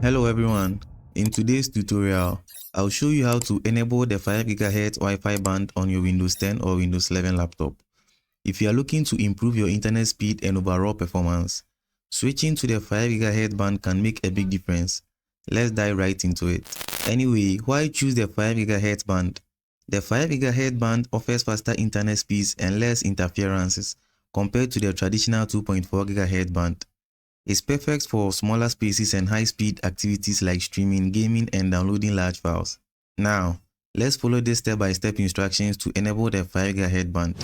Hello everyone, in today's tutorial, I'll show you how to enable the 5 GHz Wi-Fi band on your Windows 10 or Windows 11 laptop. If you are looking to improve your internet speed and overall performance, switching to the 5 GHz band can make a big difference. Let's dive right into it. Anyway, why choose the 5 GHz band? The 5 GHz band offers faster internet speeds and less interferences compared to the traditional 2.4 GHz band. It's perfect for smaller spaces and high-speed activities like streaming, gaming, and downloading large files. Now, let's follow the step-by-step instructions to enable the 5 GHz band.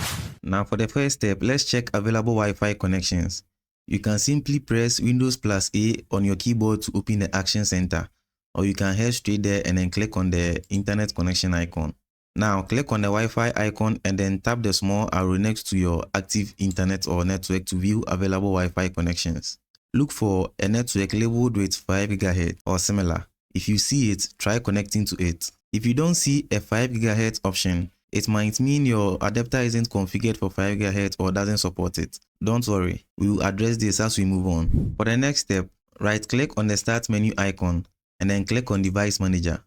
Now for the first step, let's check available Wi-Fi connections. You can simply press Windows plus A on your keyboard to open the Action Center, or you can head straight there and then click on the Internet connection icon. Now click on the Wi-Fi icon and then tap the small arrow next to your active internet or network to view available Wi-Fi connections. Look for a network labeled with 5 GHz or similar. If you see it, try connecting to it. If you don't see a 5 GHz option, it might mean your adapter isn't configured for 5 GHz or doesn't support it. Don't worry, we will address this as we move on. For the next step, right-click on the Start menu icon and then click on Device Manager.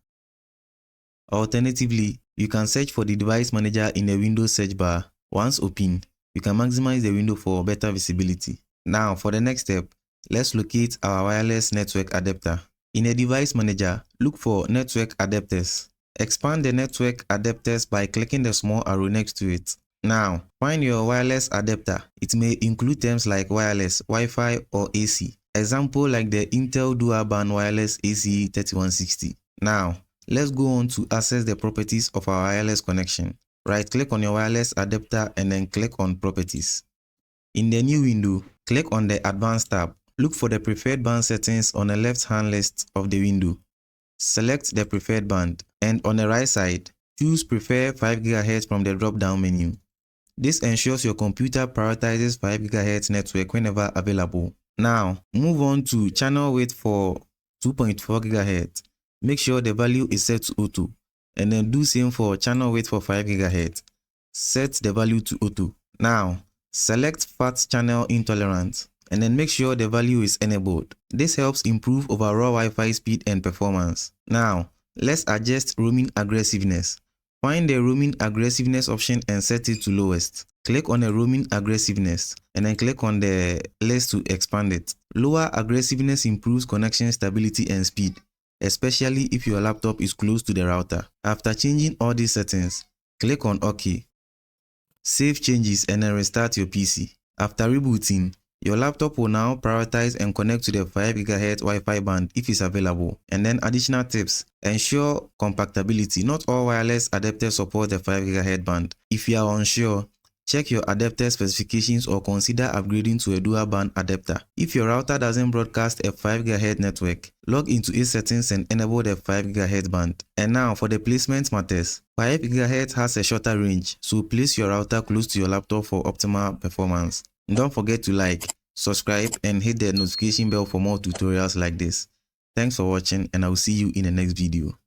Alternatively, you can search for the Device Manager in the Windows search bar. Once open, you can maximize the window for better visibility. Now, for the next step, let's locate our wireless network adapter. In a device manager, look for network adapters. Expand the network adapters by clicking the small arrow next to it. Now, find your wireless adapter. It may include terms like wireless, Wi-Fi, or AC. Example like the Intel Dual Band Wireless AC 3160. Now, let's go on to access the properties of our wireless connection. Right-click on your wireless adapter and then click on Properties. In the new window, click on the Advanced tab. Look for the preferred band settings on the left-hand list of the window. Select the preferred band, and on the right side, choose Prefer 5 GHz from the drop-down menu. This ensures your computer prioritizes 5 GHz network whenever available. Now, move on to channel width for 2.4 GHz. Make sure the value is set to auto, and then do same for channel width for 5 GHz. Set the value to auto. Now, select FAT channel intolerant, and then make sure the value is enabled. This helps improve overall Wi-Fi speed and performance. Now, let's adjust roaming aggressiveness. Find the roaming aggressiveness option and set it to lowest. Click on the roaming aggressiveness and then click on the list to expand it. Lower aggressiveness improves connection stability and speed, especially if your laptop is close to the router. After changing all these settings, click on OK. Save changes and then restart your PC. After rebooting, your laptop will now prioritize and connect to the 5 GHz Wi-Fi band if it's available. And then additional tips: ensure compatibility. Not all wireless adapters support the 5 GHz band. If you are unsure, check your adapter specifications or consider upgrading to a dual band adapter. If your router doesn't broadcast a 5 GHz network, log into its settings and enable the 5 GHz band. And now for the placement matters. 5 GHz has a shorter range, so place your router close to your laptop for optimal performance. Don't forget to like, subscribe, and hit the notification bell for more tutorials like this. Thanks for watching, and I will see you in the next video.